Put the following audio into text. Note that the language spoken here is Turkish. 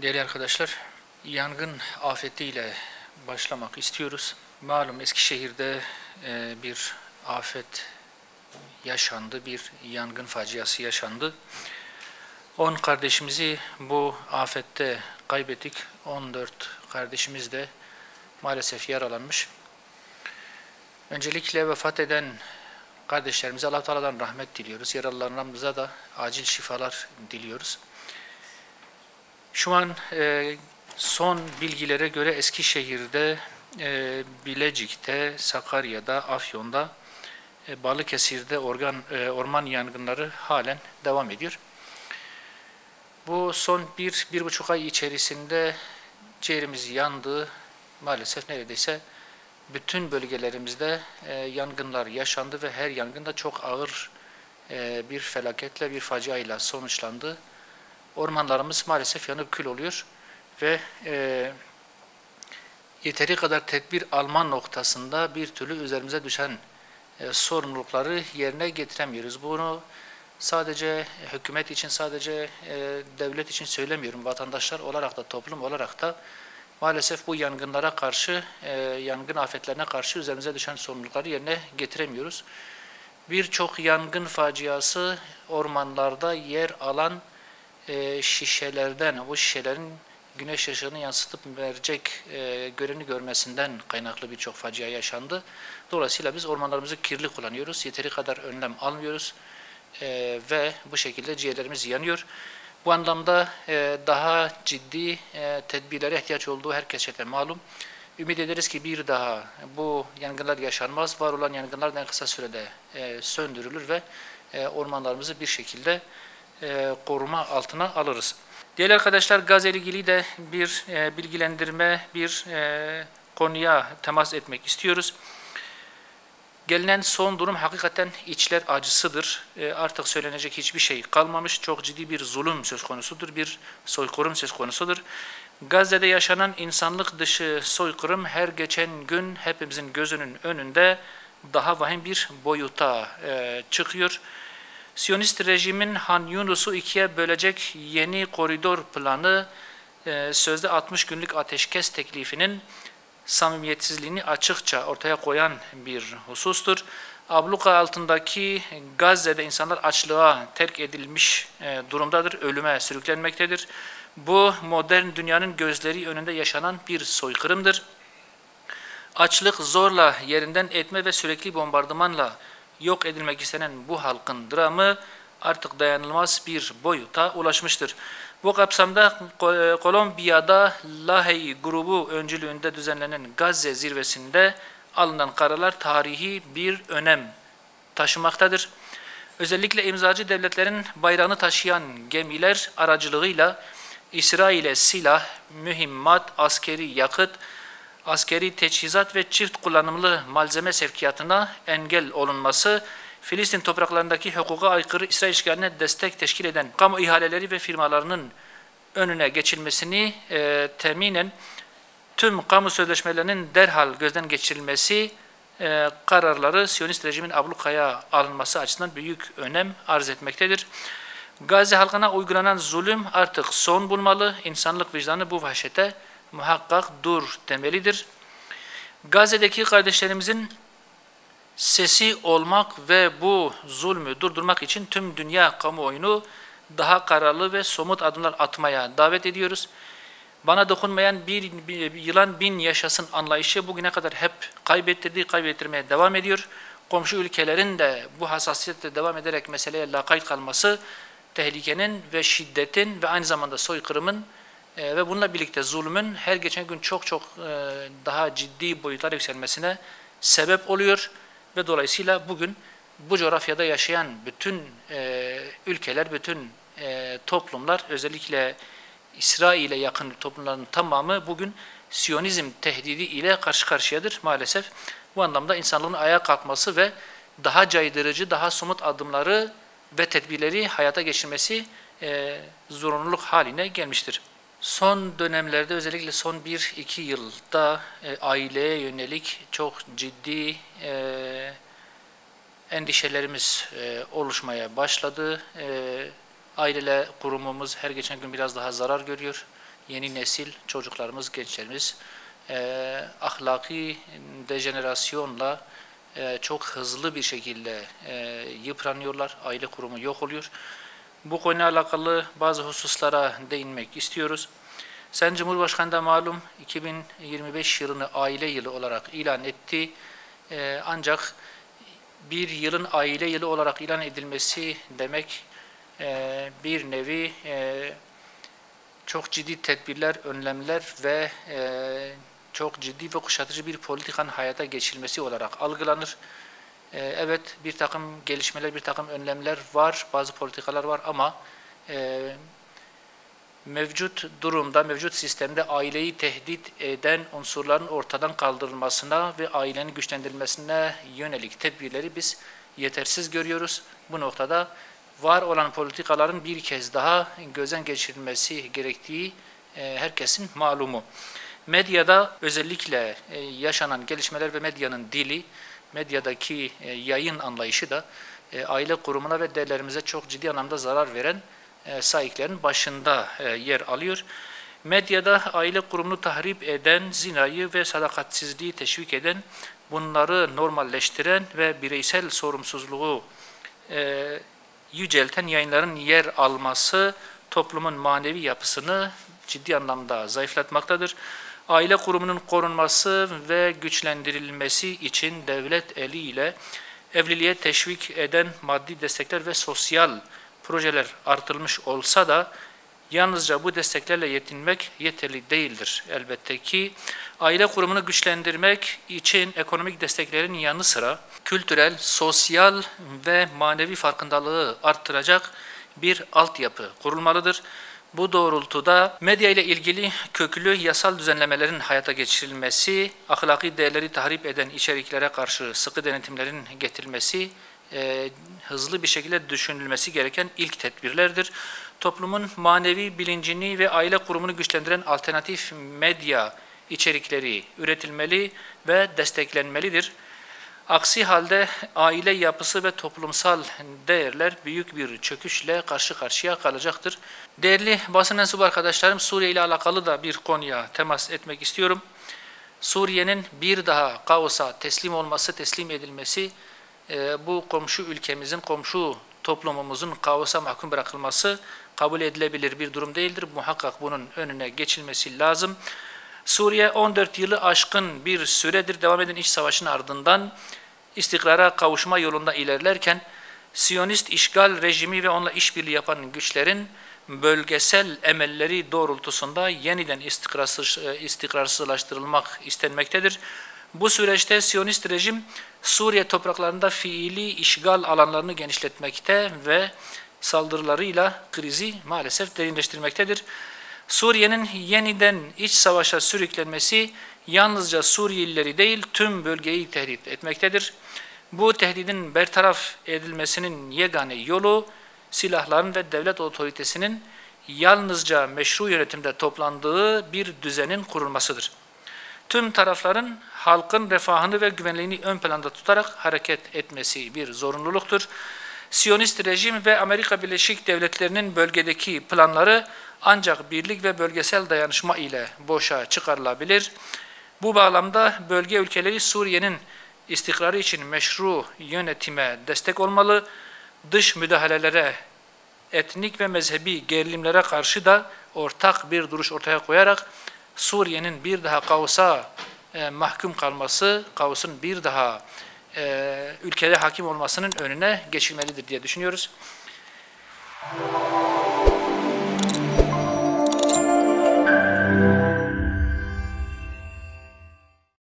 Değerli arkadaşlar, yangın afetiyle başlamak istiyoruz. Malum Eskişehir'de bir afet yaşandı, bir yangın faciası yaşandı. 10 kardeşimizi bu afette kaybettik. 14 kardeşimiz de maalesef yaralanmış. Öncelikle vefat eden kardeşlerimize Allah-u Teala'dan rahmet diliyoruz. Yaralılarımıza da acil şifalar diliyoruz. Şu an son bilgilere göre Eskişehir'de, Bilecik'te, Sakarya'da, Afyon'da, Balıkesir'de orman yangınları halen devam ediyor. Bu son 1-1,5 ay içerisinde ciğerimiz yandı. Maalesef neredeyse bütün bölgelerimizde yangınlar yaşandı ve her yangında çok ağır bir felaketle, bir faciayla sonuçlandı. Ormanlarımız maalesef yanıp kül oluyor ve yeteri kadar tedbir alma noktasında bir türlü üzerimize düşen sorumlulukları yerine getiremiyoruz. Bunu sadece hükümet için, sadece devlet için söylemiyorum. Vatandaşlar olarak da, toplum olarak da maalesef bu yangınlara karşı, yangın afetlerine karşı üzerimize düşen sorumlulukları yerine getiremiyoruz. Birçok yangın faciası ormanlarda yer alan şişelerden, bu şişelerin güneş ışığını yansıtıp verecek görevini görmesinden kaynaklı birçok facia yaşandı. Dolayısıyla biz ormanlarımızı kirli kullanıyoruz, yeteri kadar önlem almıyoruz ve bu şekilde ciğerlerimiz yanıyor. Bu anlamda daha ciddi tedbirlere ihtiyaç olduğu herkese malum. Ümit ederiz ki bir daha bu yangınlar yaşanmaz, var olan yangınlar en kısa sürede söndürülür ve ormanlarımızı bir şekilde koruma altına alırız. Değerli arkadaşlar, gaz ile ilgili de bir bilgilendirme, bir konuya temas etmek istiyoruz. Gelinen son durum hakikaten içler acısıdır. Artık söylenecek hiçbir şey kalmamış. Çok ciddi bir zulüm söz konusudur, bir soykırım söz konusudur. Gazze'de yaşanan insanlık dışı soykırım her geçen gün hepimizin gözünün önünde daha vahim bir boyuta çıkıyor. Siyonist rejimin Han Yunus'u ikiye bölecek yeni koridor planı sözde 60 günlük ateşkes teklifinin samimiyetsizliğini açıkça ortaya koyan bir husustur. Abluka altındaki Gazze'de insanlar açlığa terk edilmiş durumdadır, ölüme sürüklenmektedir. Bu modern dünyanın gözleri önünde yaşanan bir soykırımdır. Açlık zorla yerinden etme ve sürekli bombardımanla yok edilmek istenen bu halkın dramı artık dayanılmaz bir boyuta ulaşmıştır. Bu kapsamda Kolombiya'da Lahey grubu öncülüğünde düzenlenen Gazze zirvesinde alınan kararlar tarihi bir önem taşımaktadır. Özellikle imzacı devletlerin bayrağını taşıyan gemiler aracılığıyla İsrail'e silah, mühimmat, askeri yakıt, askeri teçhizat ve çift kullanımlı malzeme sevkiyatına engel olunması, Filistin topraklarındaki hukuka aykırı İsrail işgaline destek teşkil eden kamu ihaleleri ve firmalarının önüne geçilmesini teminen tüm kamu sözleşmelerinin derhal gözden geçirilmesi kararları Siyonist rejimin ablukaya alınması açısından büyük önem arz etmektedir. Gazze halkına uygulanan zulüm artık son bulmalı. İnsanlık vicdanı bu vahşete muhakkak dur demelidir. Gazze'deki kardeşlerimizin sesi olmak ve bu zulmü durdurmak için tüm dünya kamuoyunu daha kararlı ve somut adımlar atmaya davet ediyoruz. Bana dokunmayan bir yılan bin yaşasın anlayışı bugüne kadar hep kaybettirmeye devam ediyor. Komşu ülkelerin de bu hassasiyetle devam ederek meseleye lakayt kalması tehlikenin ve şiddetin ve aynı zamanda soykırımın ve bununla birlikte zulmün her geçen gün çok daha ciddi boyutlara yükselmesine sebep oluyor ve dolayısıyla bugün bu coğrafyada yaşayan bütün ülkeler, bütün toplumlar, özellikle İsrail'e yakın toplumların tamamı bugün Siyonizm tehdidi ile karşı karşıyadır maalesef. Bu anlamda insanlığın ayağa kalkması ve daha caydırıcı, daha somut adımları ve tedbirleri hayata geçirmesi zorunluluk haline gelmiştir. Son dönemlerde özellikle son 1-2 yılda aileye yönelik çok ciddi endişelerimiz oluşmaya başladı. Aile kurumumuz her geçen gün biraz daha zarar görüyor. yeni nesil, çocuklarımız, gençlerimiz ahlaki dejenerasyonla çok hızlı bir şekilde yıpranıyorlar, aile kurumu yok oluyor. Bu konuyla alakalı bazı hususlara değinmek istiyoruz. Sayın Cumhurbaşkanı da malum 2025 yılını aile yılı olarak ilan etti. Ancak bir yılın aile yılı olarak ilan edilmesi demek bir nevi çok ciddi tedbirler, önlemler ve çok ciddi ve kuşatıcı bir politikanın hayata geçirilmesi olarak algılanır. Evet, bir takım gelişmeler, bir takım önlemler var, bazı politikalar var ama mevcut durumda, mevcut sistemde aileyi tehdit eden unsurların ortadan kaldırılmasına ve ailenin güçlendirilmesine yönelik tedbirleri biz yetersiz görüyoruz. Bu noktada var olan politikaların bir kez daha gözden geçirilmesi gerektiği herkesin malumu. Medyada özellikle yaşanan gelişmeler ve medyanın dili, medyadaki yayın anlayışı da aile kurumuna ve değerlerimize çok ciddi anlamda zarar veren sahiplerin başında yer alıyor. Medyada aile kurumunu tahrip eden, zinayı ve sadakatsizliği teşvik eden, bunları normalleştiren ve bireysel sorumsuzluğu yücelten yayınların yer alması toplumun manevi yapısını ciddi anlamda zayıflatmaktadır. Aile kurumunun korunması ve güçlendirilmesi için devlet eliyle evliliğe teşvik eden maddi destekler ve sosyal projeler artırılmış olsa da yalnızca bu desteklerle yetinmek yeterli değildir. Elbette ki aile kurumunu güçlendirmek için ekonomik desteklerin yanı sıra kültürel, sosyal ve manevi farkındalığı arttıracak bir altyapı kurulmalıdır. Bu doğrultuda medya ile ilgili köklü yasal düzenlemelerin hayata geçirilmesi, ahlaki değerleri tahrip eden içeriklere karşı sıkı denetimlerin getirilmesi, hızlı bir şekilde düşünülmesi gereken ilk tedbirlerdir. Toplumun manevi bilincini ve aile kurumunu güçlendiren alternatif medya içerikleri üretilmeli ve desteklenmelidir. Aksi halde aile yapısı ve toplumsal değerler büyük bir çöküşle karşı karşıya kalacaktır. Değerli basın mensubu arkadaşlarım, Suriye ile alakalı da bir konuya temas etmek istiyorum. Suriye'nin bir daha kaosa teslim olması, teslim edilmesi, bu komşu ülkemizin, komşu toplumumuzun kaosa mahkum bırakılması kabul edilebilir bir durum değildir. Muhakkak bunun önüne geçilmesi lazım. Suriye 14 yılı aşkın bir süredir devam eden iç savaşın ardından istikrara kavuşma yolunda ilerlerken Siyonist işgal rejimi ve onunla işbirliği yapan güçlerin bölgesel emelleri doğrultusunda yeniden istikrarsızlaştırılmak istenmektedir. Bu süreçte Siyonist rejim Suriye topraklarında fiili işgal alanlarını genişletmekte ve saldırılarıyla krizi maalesef derinleştirmektedir. Suriye'nin yeniden iç savaşa sürüklenmesi yalnızca Suriyelileri değil tüm bölgeyi tehdit etmektedir. Bu tehdidin bertaraf edilmesinin yegane yolu silahların ve devlet otoritesinin yalnızca meşru yönetimde toplandığı bir düzenin kurulmasıdır. Tüm tarafların halkın refahını ve güvenliğini ön planda tutarak hareket etmesi bir zorunluluktur. Siyonist rejim ve Amerika Birleşik Devletleri'nin bölgedeki planları ancak birlik ve bölgesel dayanışma ile boşa çıkarılabilir. Bu bağlamda bölge ülkeleri Suriye'nin istikrarı için meşru yönetime destek olmalı, dış müdahalelere, etnik ve mezhebi gerilimlere karşı da ortak bir duruş ortaya koyarak Suriye'nin bir daha kaosa mahkum kalması, kaosun bir daha ülkede hakim olmasının önüne geçilmelidir diye düşünüyoruz.